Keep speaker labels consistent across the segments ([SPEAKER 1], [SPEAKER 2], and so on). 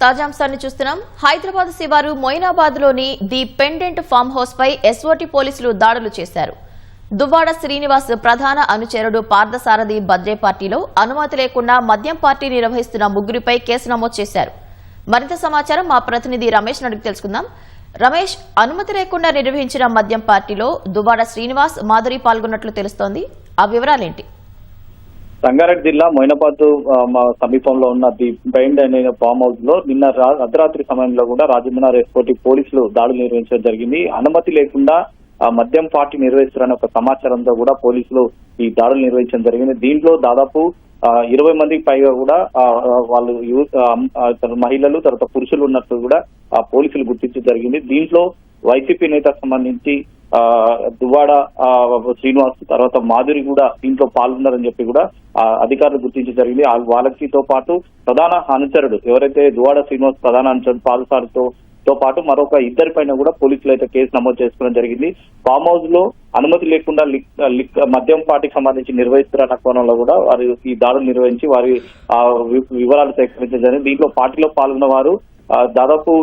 [SPEAKER 1] తాజాంశాన్ని చూస్తున్నాం. హైదరాబాద్ శివారు మొయినాబాద్ లోని ది పెండెంట్ ఫామ్ హౌస్ పై ఎస్ఓటీ పోలీసులు దాడులు చేశారు. దువ్వాడ శ్రీనివాస్ ప్రధాన అనుచరుడు పార్థసారథి బర్త్డే పార్టీలో అనుమతి లేకుండా మద్యం పార్టీ నిర్వహిస్తున్న ముగ్గురిపై కేసు నమోదు చేశారు. మరింత సమాచారం మా ప్రతినిధి రమేష్ అడిగి తెలుసుకుందాం. రమేష్, అనుమతి లేకుండా నిర్వహించిన మద్యం పార్టీలో దువ్వాడ శ్రీనివాస్, మాధురి పాల్గొన్నట్లు తెలుస్తోంది. ఆ వివరాలేంటి?
[SPEAKER 2] సంగారెడ్డి జిల్లా మొయినాబాద్ సమీపంలో ఉన్న ది బైండ్ అనే ఫామ్ హౌస్ లో నిన్న అర్ధరాత్రి సమయంలో కూడా రాజమన్నారు ఎస్ఓటీ పోలీసులు దాడులు నిర్వహించడం జరిగింది. అనుమతి లేకుండా మద్యం పార్టీ నిర్వహిస్తారనే ఒక సమాచారంతో కూడా పోలీసులు ఈ దాడులు నిర్వహించడం జరిగింది. దీంట్లో దాదాపు 20 మందికి పైగా కూడా వాళ్ళు మహిళలు తర్వాత పురుషులు ఉన్నట్లు కూడా పోలీసులు గుర్తించడం జరిగింది. దీంట్లో వైసీపీ నేతకు సంబంధించి దువ్వాడ శ్రీనివాస్ తర్వాత మాధురి కూడా దీంట్లో పాల్గొన్నారని చెప్పి కూడా అధికారులు గుర్తించడం జరిగింది. వాళ్ళకితో పాటు ప్రధాన అనుచరుడు ఎవరైతే దువ్వాడ శ్రీనివాస్ ప్రధాన అనుచరుడు పాదసారితో పాటు మరొక ఇద్దరి పైన కూడా పోలీసులు అయితే కేసు నమోదు చేసుకోవడం జరిగింది. ఫామ్ హౌస్ లో అనుమతి లేకుండా మద్యం పార్టీకి సంబంధించి నిర్వహిస్తున్న కోణంలో కూడా వారు ఈ దాడులు నిర్వహించి వారి వివరాలు సేకరించడం జరిగింది. దీంట్లో పార్టీలో పాల్గొన్న వారు దాదాపు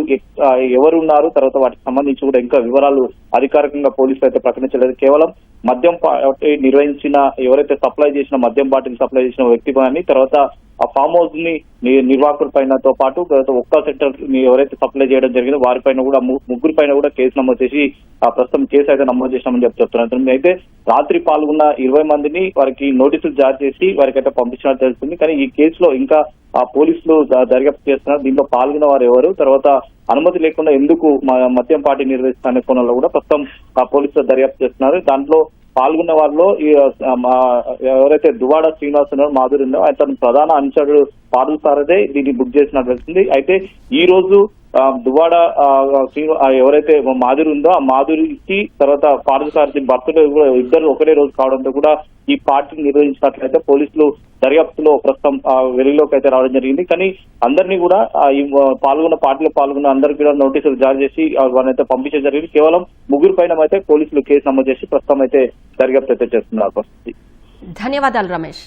[SPEAKER 2] ఎవరు ఉన్నారు, తర్వాత వాటికి సంబంధించి కూడా ఇంకా వివరాలు అధికారికంగా పోలీసులు అయితే ప్రకటించలేదు. కేవలం మద్యం పార్టీ నిర్వహించిన ఎవరైతే సప్లై చేసిన మద్యం పార్టీని సప్లై చేసిన వ్యక్తి పైన, తర్వాత ఆ ఫామ్ హౌస్ ని నిర్వాహకుల పైనతో పాటు ఒక్క సెక్టర్ ఎవరైతే సప్లై చేయడం జరిగిందో వారిపైన కూడా ముగ్గురి పైన కూడా కేసు నమోదు చేసి ప్రస్తుతం కేసు అయితే నమోదు చేసినామని చెప్తున్నారు. అయితే రాత్రి పాల్గొన్న 20 మందిని వారికి నోటీసులు జారీ చేసి వారికి అయితే పంపించినట్టు తెలుస్తుంది. కానీ ఈ కేసులో ఇంకా పోలీసులు దర్యాప్తు చేస్తున్నారు. దీంట్లో పాల్గొన్న వారు ఎవరు, తర్వాత అనుమతి లేకుండా ఎందుకు మద్యం పార్టీ నిర్వహిస్తున్న కోణంలో కూడా ప్రస్తుతం పోలీసులు దర్యాప్తు చేస్తున్నారు. దాంట్లో పాల్గొన్న వారిలో ఎవరైతే దువ్వాడ శ్రీనివాస్ ఉన్నారో, మాధురి ఉందో అతను ప్రధాన అనుచరుడు పార్థసారథి దీన్ని బుక్ చేసినట్టు తెలిసింది. అయితే ఈ రోజు దువ్వాడ ఎవరైతే మాధురి ఉందో ఆ మాధురికి తర్వాత పార్థసారథి భర్తలు ఇద్దరు ఒకటే రోజు కావడంతో కూడా ఈ పార్టీని నిర్వహించినట్లయితే పోలీసులు దర్యాప్తులో ప్రస్తుతం వెలుగులోకి అయితే రావడం జరిగింది. కానీ అందరినీ కూడా ఈ పార్టీలో పాల్గొన్న అందరికీ కూడా నోటీసులు జారీ చేసి వారిని అయితే పంపించడం జరిగింది. కేవలం ముగ్గురు పైన అయితే పోలీసులు కేసు నమోదు చేసి ప్రస్తుతం అయితే దర్యాప్తు అయితే చేస్తున్నారు.
[SPEAKER 1] ధన్యవాదాలు రమేష్.